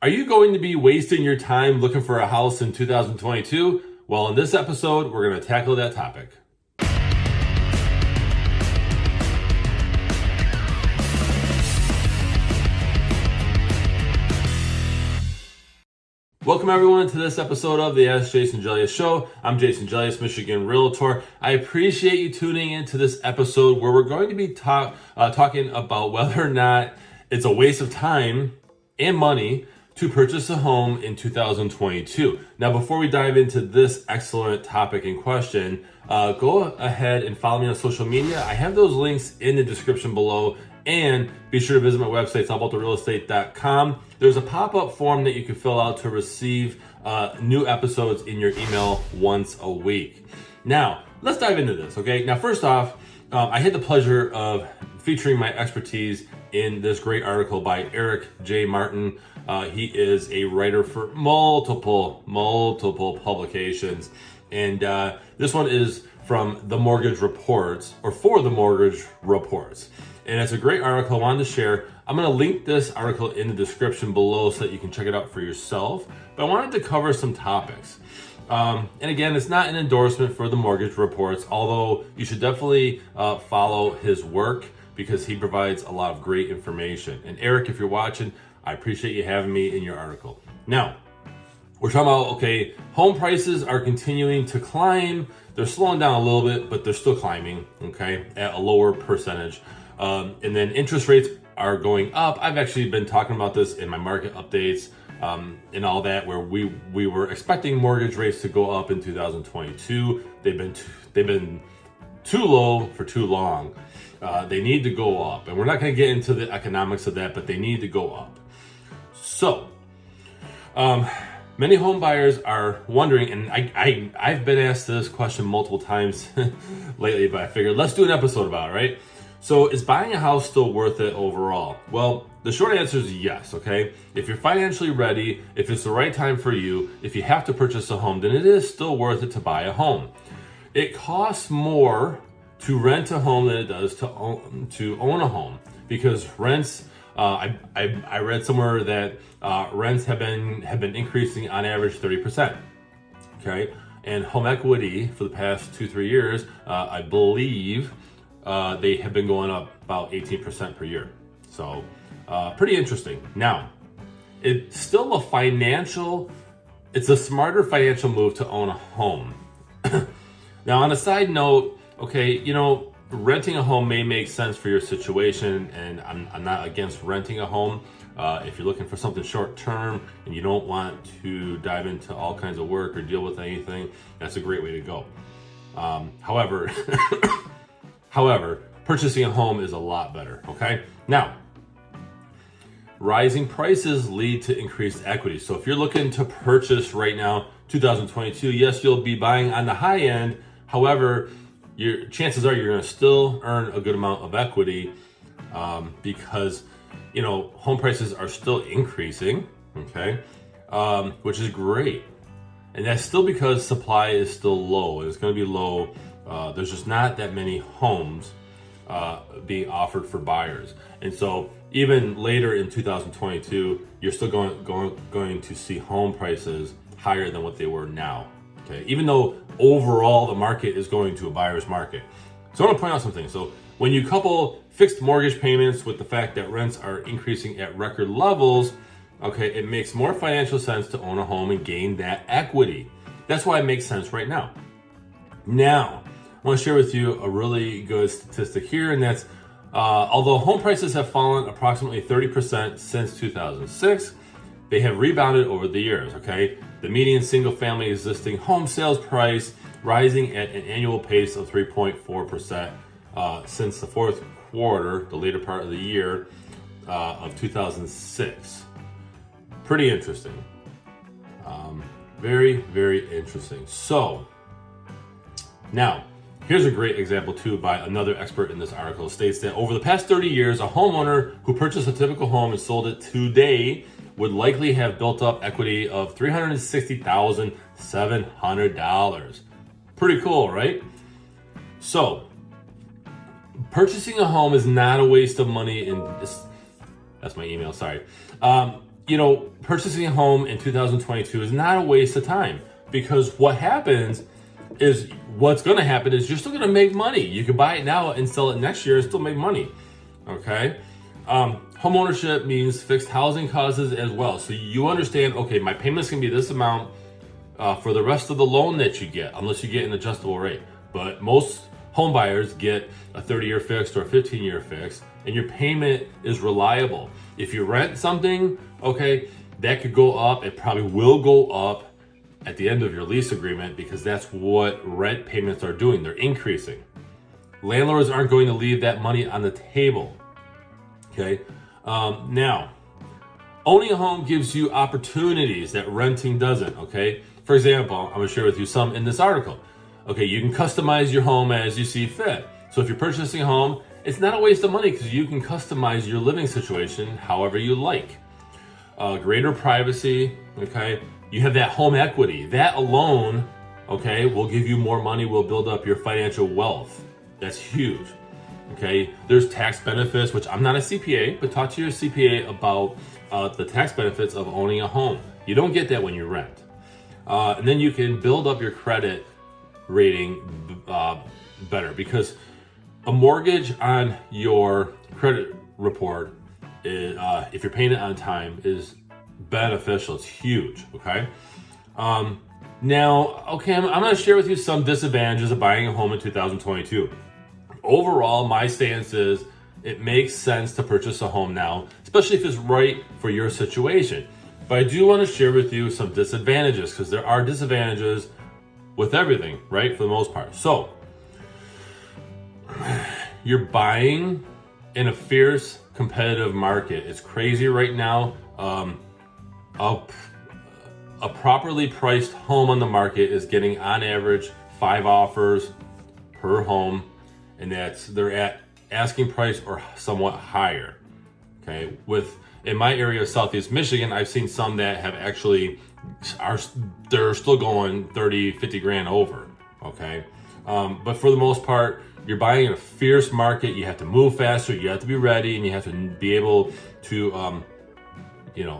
Are you going to be wasting your time looking for a house in 2022? Well, in this episode, we're going to tackle that topic. Welcome everyone to this episode of the AskJasonGelios Show. I'm Jason Gelios, Michigan Realtor. I appreciate you tuning into this episode where we're going to be talking about whether or not it's a waste of time and money to purchase a home in 2022. Now, before we dive into this excellent topic in question, go ahead and follow me on social media. I have those links in the description below, and be sure to visit my website, allabouttherealestate.com. There's a pop-up form that you can fill out to receive new episodes in your email once a week. Now, let's dive into this, okay? Now, first off, I had the pleasure of featuring my expertise in this great article by Eric J. Martin. He is a writer for multiple publications. And this one is from The Mortgage Reports, or for The Mortgage Reports. And it's a great article I wanted to share. I'm going to link this article in the description below so that you can check it out for yourself. But I wanted to cover some topics. And again, it's not an endorsement for The Mortgage Reports, although you should definitely follow his work because he provides a lot of great information. And Eric, if you're watching, I appreciate you having me in your article. Now, we're talking about, okay, home prices are continuing to climb. They're slowing down a little bit, but they're still climbing, okay, at a lower percentage. And then interest rates are going up. I've actually been talking about this in my market updates and all that, where we were expecting mortgage rates to go up in 2022. They've been too low for too long. They need to go up, and we're not going to get into the economics of that, but they need to go up. So, many home buyers are wondering, and I've been asked this question multiple times lately, but I figured let's do an episode about it, right? So, is buying a house still worth it overall? Well, the short answer is yes, okay? If you're financially ready, if it's the right time for you, if you have to purchase a home, then it is still worth it to buy a home. It costs more to rent a home than it does to own a home, because rents, I read somewhere that rents have been increasing on average 30%, okay? And home equity for the past 2-3 years, I believe, they have been going up about 18% per year. So pretty interesting. Now, it's still it's a smarter financial move to own a home. Now, on a side note, okay, renting a home may make sense for your situation, and I'm not against renting a home. If you're looking for something short term and you don't want to dive into all kinds of work or deal with anything, that's a great way to go. However, purchasing a home is a lot better, okay? Now, rising prices lead to increased equity. So if you're looking to purchase right now, 2022, yes, you'll be buying on the high end. However, your chances are you're going to still earn a good amount of equity because, home prices are still increasing, okay, which is great. And that's still because supply is still low. It's going to be low. There's just not that many homes being offered for buyers. And so even later in 2022, you're still going to see home prices higher than what they were now. Okay, even though overall the market is going to a buyer's market. So I want to point out something. So when you couple fixed mortgage payments with the fact that rents are increasing at record levels, okay, it makes more financial sense to own a home and gain that equity. That's why it makes sense right now. Now, I want to share with you a really good statistic here, and that's although home prices have fallen approximately 30% since 2006, they have rebounded over the years, okay? The median single-family existing home sales price rising at an annual pace of 3.4% since the fourth quarter, the later part of the year of 2006. Pretty interesting. Very, very interesting. So, now, here's a great example too by another expert in this article. It states that over the past 30 years, a homeowner who purchased a typical home and sold it today would likely have built up equity of $360,700. Pretty cool, right? So, purchasing a home is not a waste of money. That's my email, sorry. purchasing a home in 2022 is not a waste of time, because what's going to happen is you're still going to make money. You can buy it now and sell it next year and still make money. Okay. Home ownership means fixed housing costs as well. So you understand, okay, my payment's going to be this amount for the rest of the loan that you get, unless you get an adjustable rate. But most home buyers get a 30-year fixed or a 15-year fixed, and your payment is reliable. If you rent something, okay, that could go up. It probably will go up at the end of your lease agreement, because that's what rent payments are doing. They're increasing. Landlords aren't going to leave that money on the table. Okay. Now, owning a home gives you opportunities that renting doesn't. Okay. For example, I'm going to share with you some in this article. Okay. You can customize your home as you see fit. So if you're purchasing a home, it's not a waste of money, because you can customize your living situation however you like. Greater privacy. Okay. You have that home equity. That alone, okay, will give you more money, will build up your financial wealth. That's huge. Okay, there's tax benefits, which I'm not a CPA, but talk to your CPA about the tax benefits of owning a home. You don't get that when you rent. And then you can build up your credit rating better, because a mortgage on your credit report, if you're paying it on time, is beneficial. It's huge. Okay. Now, okay, I'm going to share with you some disadvantages of buying a home in 2022. Overall, my stance is it makes sense to purchase a home now, especially if it's right for your situation. But I do want to share with you some disadvantages, because there are disadvantages with everything, right? For the most part. So, you're buying in a fierce competitive market. It's crazy right now. A properly priced home on the market is getting on average 5 offers per home, and they're at asking price or somewhat higher. Okay, in my area of Southeast Michigan, I've seen some that have actually they're still going 30, 50 grand over. Okay, but for the most part, you're buying in a fierce market. You have to move faster. You have to be ready, and you have to be able to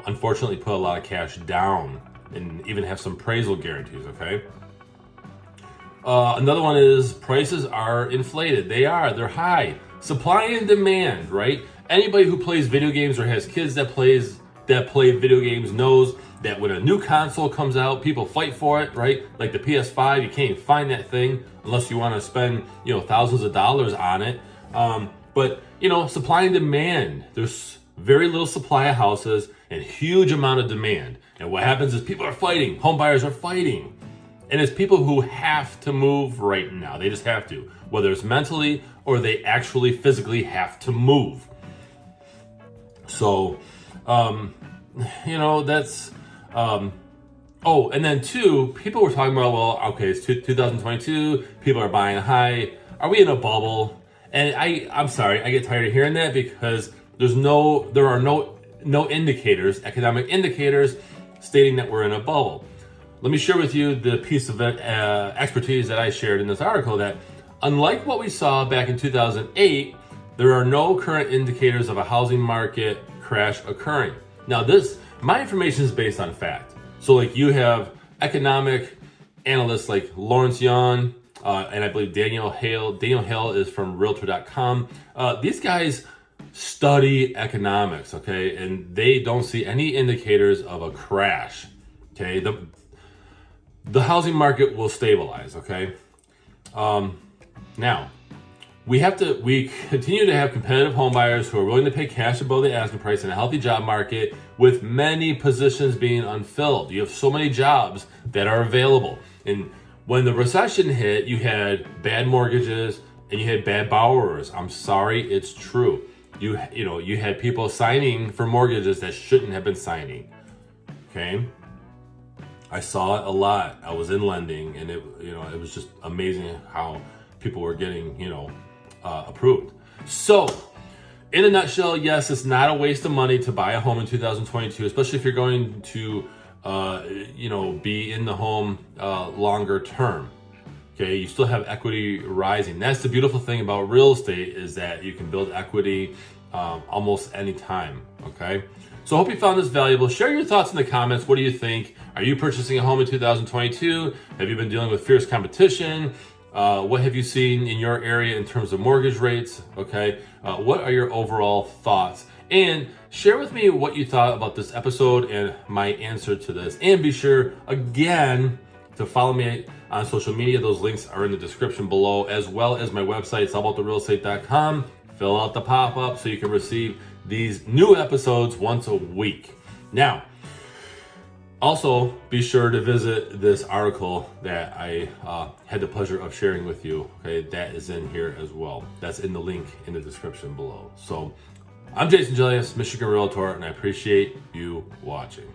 unfortunately put a lot of cash down and even have some appraisal guarantees. Okay. Another one is prices are inflated. They're high. Supply and demand, right? Anybody who plays video games or has kids that play video games knows that when a new console comes out, people fight for it, right? Like the PS5, you can't even find that thing unless you want to spend, thousands of dollars on it. But supply and demand. There's very little supply of houses and huge amount of demand. And what happens is people are fighting. Home buyers are fighting. And it's people who have to move right now. They just have to, whether it's mentally or they actually physically have to move. So, that's, and then 2, people were talking about, well, okay, it's 2022, people are buying high. Are we in a bubble? And I'm sorry, I get tired of hearing that, because there are no indicators, economic indicators stating that we're in a bubble. Let me share with you the piece of expertise that I shared in this article, that unlike what we saw back in 2008, there are no current indicators of a housing market crash occurring. Now, my information is based on fact. So like you have economic analysts like Lawrence Young, and I believe Daniel Hale. Daniel Hale is from Realtor.com. These guys study economics, okay? And they don't see any indicators of a crash, okay? The housing market will stabilize, okay? Now, we continue to have competitive home buyers who are willing to pay cash above the asking price in a healthy job market, with many positions being unfilled. You have so many jobs that are available. And when the recession hit, you had bad mortgages and you had bad borrowers. I'm sorry, it's true. You had people signing for mortgages that shouldn't have been signing. Okay? I saw it a lot. I was in lending, and it was just amazing how people were getting, approved. So, in a nutshell, yes, it's not a waste of money to buy a home in 2022, especially if you're going to, be in the home longer term. Okay, you still have equity rising. That's the beautiful thing about real estate, is that you can build equity almost any time. Okay, So I hope you found this valuable. Share your thoughts in the comments. What do you think? Are you purchasing a home in 2022? Have you been dealing with fierce competition? What have you seen in your area in terms of mortgage rates? Okay. What are your overall thoughts? And share with me what you thought about this episode and my answer to this. And be sure, again, to follow me on social media. Those links are in the description below, as well as my website, allabouttherealestate.com. Fill out the pop-up so you can receive these new episodes once a week. Now, also be sure to visit this article that I had the pleasure of sharing with you. Okay, that is in here as well. That's in the link in the description below. So I'm Jason Gelios, Michigan Realtor, and I appreciate you watching.